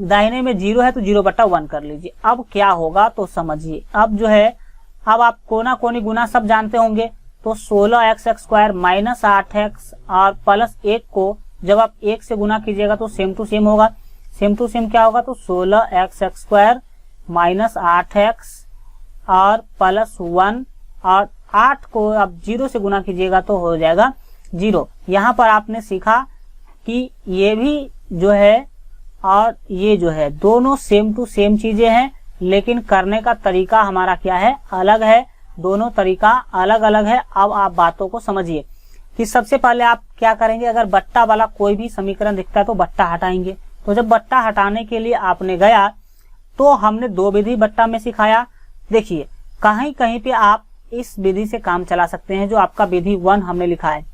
दाहिने में 0 है तो 0/1 कर लीजिए। अब क्या होगा तो समझिए। अब जो है, अब आप कोना कोनी गुना सब जानते होंगे, तो 16x² -8x और +1 को जब आप 1 से गुना कीजिएगा तो सेम टू सेम होगा। सेम टू सेम क्या होगा, तो 16x² -8x और +1, और 8 को आप 0 से गुना कीजिएगा तो हो जाएगा 0। यहाँ पर आपने सीखा कि ये भी जो है और ये जो है दोनों सेम टू सेम चीजें हैं, लेकिन करने का तरीका हमारा क्या है, अलग है। दोनों तरीका अलग अलग है। अब आप बातों को समझिए कि सबसे पहले आप क्या करेंगे, अगर बट्टा वाला कोई भी समीकरण दिखता है तो बट्टा हटाएंगे। तो जब बट्टा हटाने के लिए आपने गया तो हमने 2 विधि बट्टा में सिखाया। देखिए कहीं कहीं पे आप इस विधि से काम चला सकते हैं, जो आपका विधि 1 हमने लिखा है।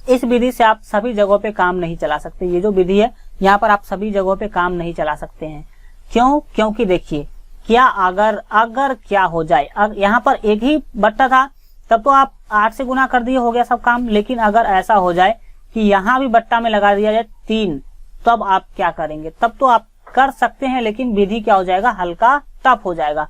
इस विधि से आप सभी जगहों पे काम नहीं चला सकते। ये जो विधि है यहाँ पर आप सभी जगहों पे काम नहीं चला सकते हैं। क्यों, क्योंकि देखिए क्या अगर क्या हो जाए, यहाँ पर एक ही बट्टा था तब तो आप 8 से गुना कर दिए, हो गया सब काम। लेकिन अगर ऐसा हो जाए कि यहाँ भी बट्टा में लगा दिया जाए 3, तब आप क्या करेंगे, तब तो आप कर सकते हैं, लेकिन विधि क्या हो जाएगा, हल्का टफ हो जाएगा।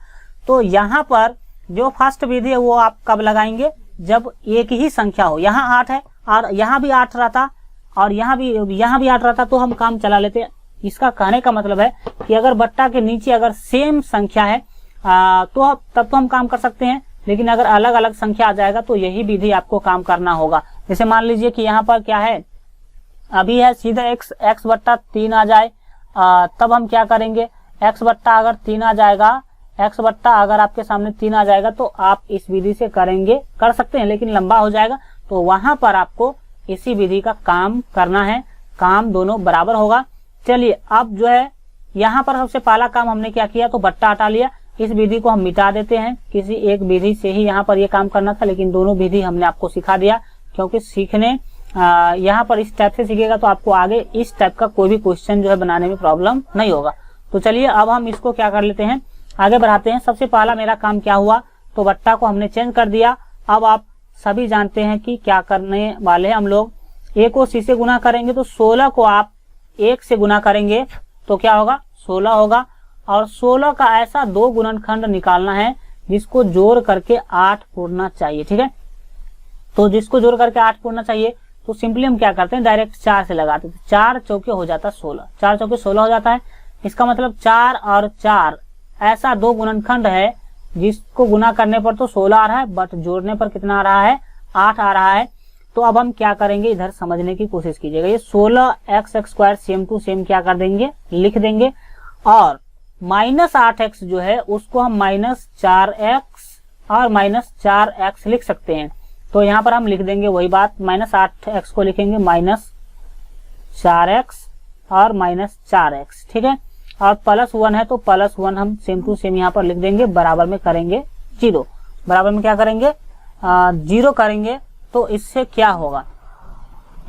तो यहाँ पर जो फर्स्ट विधि है वो आप कब लगाएंगे, जब एक ही संख्या हो। यहाँ 8 है और यहाँ भी 8 रहता और यहाँ भी 8 रहता तो हम काम चला लेते। इसका कहने का मतलब है कि अगर बट्टा के नीचे अगर सेम संख्या है तो तब तो हम काम कर सकते हैं, लेकिन अगर अलग अलग संख्या आ जाएगा तो यही विधि आपको काम करना होगा। जैसे मान लीजिए कि यहाँ पर क्या है, अभी है सीधा x/3 आ जाए, तब हम क्या करेंगे, x/, अगर 3 आ जाएगा, x/, अगर आपके सामने 3 आ जाएगा तो आप इस विधि से करेंगे, कर सकते हैं, लेकिन लंबा हो जाएगा। तो वहां पर आपको इसी विधि का काम करना है, काम दोनों बराबर होगा। चलिए अब जो है यहाँ पर सबसे पहला काम हमने क्या किया, तो बट्टा हटा लिया। इस विधि को हम मिटा देते हैं, किसी एक विधि से ही यहाँ पर ये काम करना था, लेकिन दोनों विधि हमने आपको सिखा दिया, क्योंकि सीखने यहाँ पर इस टाइप से सीखेगा तो आपको आगे इस टाइप का कोई भी क्वेश्चन जो है बनाने में प्रॉब्लम नहीं होगा। तो चलिए अब हम इसको क्या कर लेते हैं, आगे बढ़ाते हैं। सबसे पहला मेरा काम क्या हुआ, तो बट्टा को हमने चेंज कर दिया। अब आप सभी जानते हैं कि क्या करने वाले हैं हम लोग, a को c से गुना करेंगे तो 16 को आप 1 से गुना करेंगे तो क्या होगा, 16 होगा। और 16 का ऐसा 2 गुणनखंड निकालना है जिसको जोड़ करके 8 पूरना चाहिए। ठीक है, तो जिसको जोड़ करके 8 पूरना चाहिए तो सिंपली हम क्या करते हैं, डायरेक्ट 4 से लगाते हैं। 4 चौके हो जाता है 16, 4 चौके 16 हो जाता है। इसका मतलब 4 और 4 ऐसा दो गुणनखंड है जिसको गुना करने पर तो 16 आ रहा है, बट जोड़ने पर कितना आ रहा है, 8 आ रहा है। तो अब हम क्या करेंगे, इधर समझने की कोशिश कीजिएगा। ये 16x² सेम टू सेम क्या कर देंगे, लिख देंगे, और -8x जो है उसको हम -4x और -4x लिख सकते हैं। तो यहाँ पर हम लिख देंगे वही बात, -8x को लिखेंगे -4x और -4x। ठीक है, और +1 है तो +1 हम सेम टू सेम यहाँ पर लिख देंगे, बराबर में करेंगे 0। बराबर में क्या करेंगे, 0 करेंगे। तो इससे क्या होगा,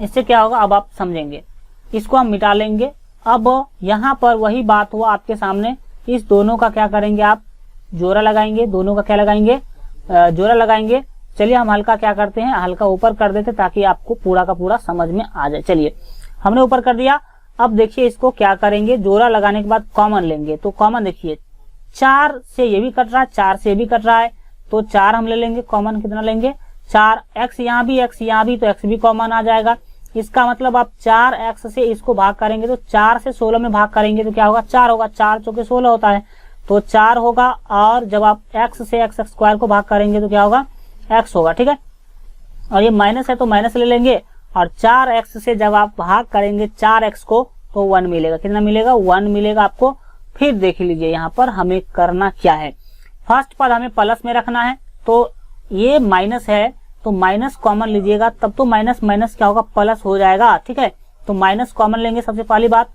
इससे क्या होगा अब आप समझेंगे। इसको हम मिटा लेंगे। अब यहाँ पर वही बात हुआ आपके सामने, इस दोनों का क्या करेंगे, आप जोड़ा लगाएंगे। दोनों का क्या लगाएंगे, जोड़ा लगाएंगे। चलिए हम हल्का क्या करते हैं, हल्का ऊपर कर देते ताकि आपको पूरा का पूरा समझ में आ जाए। चलिए हमने ऊपर कर दिया। अब देखिए इसको क्या करेंगे, जोड़ा लगाने के बाद कॉमन लेंगे। तो कॉमन देखिए 4 से ये भी कट रहा है, 4 से ये भी कट रहा है, तो 4 हम ले लेंगे। कॉमन कितना लेंगे, 4। x यहाँ भी, x यहाँ भी, तो x भी कॉमन आ जाएगा। इसका मतलब आप 4x से इसको भाग करेंगे तो 4 से 16 में भाग करेंगे तो क्या होगा, 4 होगा। 4 चौके 16 होता है तो 4 होगा। और जब आप x से x² को भाग करेंगे तो क्या होगा, x होगा। ठीक है, और ये माइनस है तो माइनस ले लेंगे, और 4x से जब आप भाग करेंगे 4x को तो 1 मिलेगा। कितना मिलेगा, 1 मिलेगा आपको। फिर देख लीजिए यहाँ पर हमें करना क्या है। फर्स्ट पद हमें प्लस में रखना है, तो ये माइनस है तो माइनस कॉमन लीजिएगा, तब तो माइनस माइनस क्या होगा, प्लस हो जाएगा। ठीक है, तो माइनस कॉमन लेंगे सबसे पहली बात।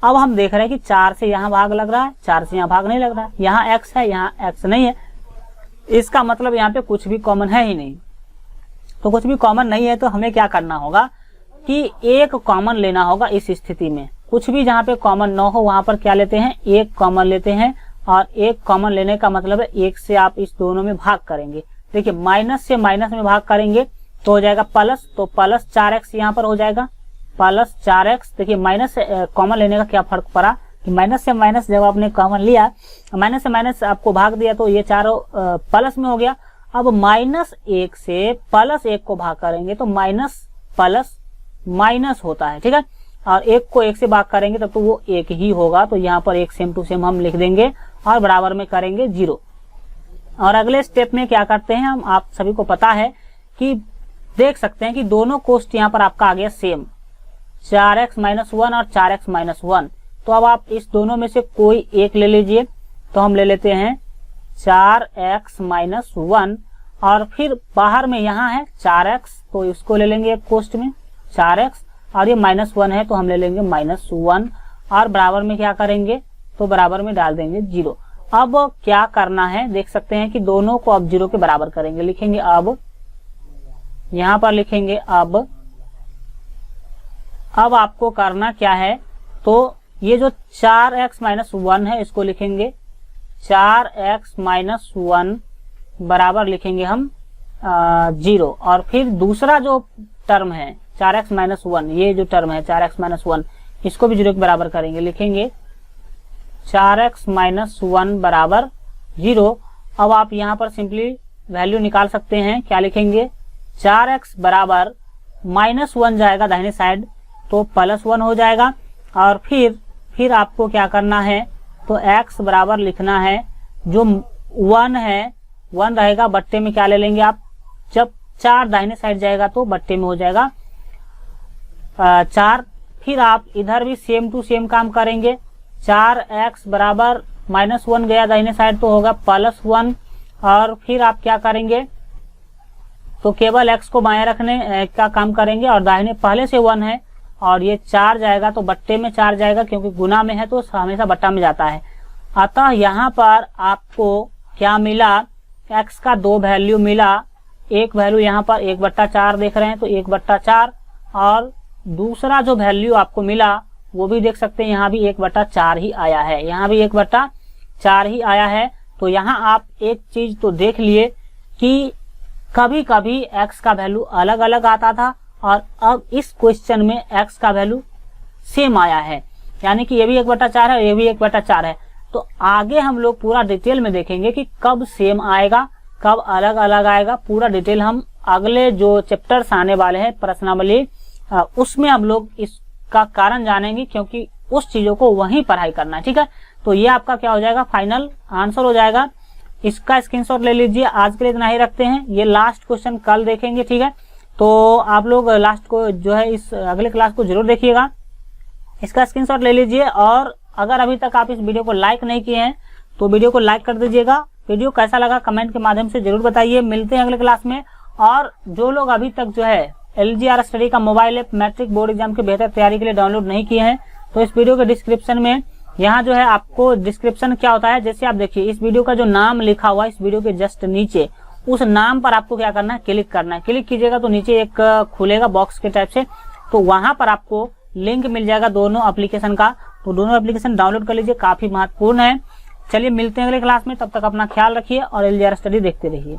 अब हम देख रहे हैं कि 4 से यहाँ भाग लग रहा है, 4 से यहाँ भाग नहीं लग रहा है। यहाँ x है, यहाँ x नहीं है, इसका मतलब यहाँ पे कुछ भी कॉमन है ही नहीं। तो कुछ भी कॉमन नहीं है तो हमें क्या करना होगा कि एक कॉमन लेना होगा। इस स्थिति में कुछ भी जहाँ पे कॉमन न हो वहां पर क्या लेते हैं, एक कॉमन लेते हैं। और एक कॉमन लेने का मतलब है 1 से आप इस दोनों में भाग करेंगे। देखिए माइनस से माइनस में भाग करेंगे तो हो जाएगा प्लस, तो +4x यहाँ पर हो जाएगा, +4x। देखिए माइनस से कॉमन लेने का क्या फर्क पड़ा कि माइनस से माइनस जब आपने कॉमन लिया, माइनस से माइनस आपको भाग दिया तो ये चारों प्लस में हो गया। अब -1 से +1 को भाग करेंगे तो माइनस प्लस माइनस होता है। ठीक है, और 1 को 1 से भाग करेंगे तब तो वो 1 ही होगा। तो यहाँ पर 1 सेम टू सेम हम लिख देंगे और बराबर में करेंगे 0। और अगले स्टेप में क्या करते हैं हम, आप सभी को पता है कि देख सकते हैं कि दोनों कोष्ट यहाँ पर आपका आ गया सेम, 4x - 1 और 4x - 1। तो अब आप इस दोनों में से कोई एक ले लीजिए। तो हम ले लेते हैं 4x - 1, और फिर बाहर में यहाँ है 4x, तो इसको ले लेंगे एक कोष्ट में 4x, और ये -1 है तो हम ले लेंगे -1, और बराबर में क्या करेंगे, तो बराबर में डाल देंगे 0। अब क्या करना है, देख सकते हैं कि दोनों को अब 0 के बराबर करेंगे। लिखेंगे अब, यहाँ पर लिखेंगे अब आपको करना क्या है, तो ये जो 4x - 1 है इसको लिखेंगे 4x - 1 बराबर लिखेंगे हम 0। और फिर दूसरा जो टर्म है 4x - 1, ये जो टर्म है 4x - 1, इसको भी 0 के बराबर करेंगे। लिखेंगे 4x - 1 बराबर 0। अब आप यहाँ पर सिंपली वैल्यू निकाल सकते हैं। क्या लिखेंगे, 4x बराबर -1 जाएगा दाहिने साइड तो +1 हो जाएगा। और फिर आपको क्या करना है, तो x बराबर लिखना है, जो 1 है 1 रहेगा, बट्टे में क्या ले लेंगे आप, जब 4 दाहिने साइड जाएगा तो बट्टे में हो जाएगा 4। फिर आप इधर भी सेम टू सेम काम करेंगे। 4x बराबर -1 गया दाहिने साइड तो होगा +1। और फिर आप क्या करेंगे, तो केवल x को बाएं रखने का काम करेंगे, और दाहिने पहले से 1 है और ये 4 जाएगा तो बट्टे में 4 जाएगा, क्योंकि गुना में है तो हमेशा बट्टा में जाता है। अतः यहाँ पर आपको क्या मिला, x का 2 वैल्यू मिला। एक वैल्यू यहाँ पर 1/4 देख रहे हैं तो 1/4, और दूसरा जो वैल्यू आपको मिला वो भी देख सकते हैं, यहाँ भी 1/4 ही आया है, यहाँ भी 1/4 ही आया है। तो यहाँ आप एक चीज तो देख लिए कि कभी कभी x का वैल्यू अलग अलग आता था, और अब इस क्वेश्चन में x का वैल्यू सेम आया है, यानी कि ये भी 1/4 है, ये भी 1/4 है। तो आगे हम लोग पूरा डिटेल में देखेंगे कि कब सेम आएगा, कब अलग अलग आएगा। पूरा डिटेल हम अगले जो चैप्टर्स आने वाले हैं प्रश्नावली, उसमें हम लोग इसका कारण जानेंगे, क्योंकि उस चीजों को वहीं पढ़ाई करना है। ठीक है, तो ये आपका क्या हो जाएगा, फाइनल आंसर हो जाएगा। इसका स्क्रीनशॉट ले लीजिए। आज के लिए इतना ही रखते हैं, ये लास्ट क्वेश्चन कल देखेंगे। ठीक है, तो आप लोग लास्ट को जो है इस अगले क्लास को जरूर देखिएगा। इसका स्क्रीनशॉट ले लीजिए, और अगर अभी तक आप इस वीडियो को लाइक नहीं किए हैं तो वीडियो को लाइक कर दीजिएगा। वीडियो कैसा लगा कमेंट के माध्यम से जरूर बताइए। मिलते हैं अगले क्लास में। और जो लोग अभी तक जो है LGR स्टडी का mobile app matric board exam की बेहतर तैयारी के लिए डाउनलोड नहीं किए हैं, तो इस वीडियो के डिस्क्रिप्शन में, यहाँ जो है आपको डिस्क्रिप्शन क्या होता है, जैसे आप देखिए इस वीडियो का जो नाम लिखा हुआ है इस वीडियो के जस्ट नीचे, उस नाम पर आपको क्या करना है, क्लिक करना है। क्लिक कीजिएगा तो नीचे एक खुलेगा बॉक्स के टाइप से, तो वहां पर आपको लिंक मिल जाएगा दोनों एप्लीकेशन का, तो दोनों एप्लीकेशन डाउनलोड कर लीजिए, काफी महत्वपूर्ण है। चलिए मिलते हैं अगले क्लास में, तब तक अपना ख्याल रखिए और LGR स्टडी देखते रहिए।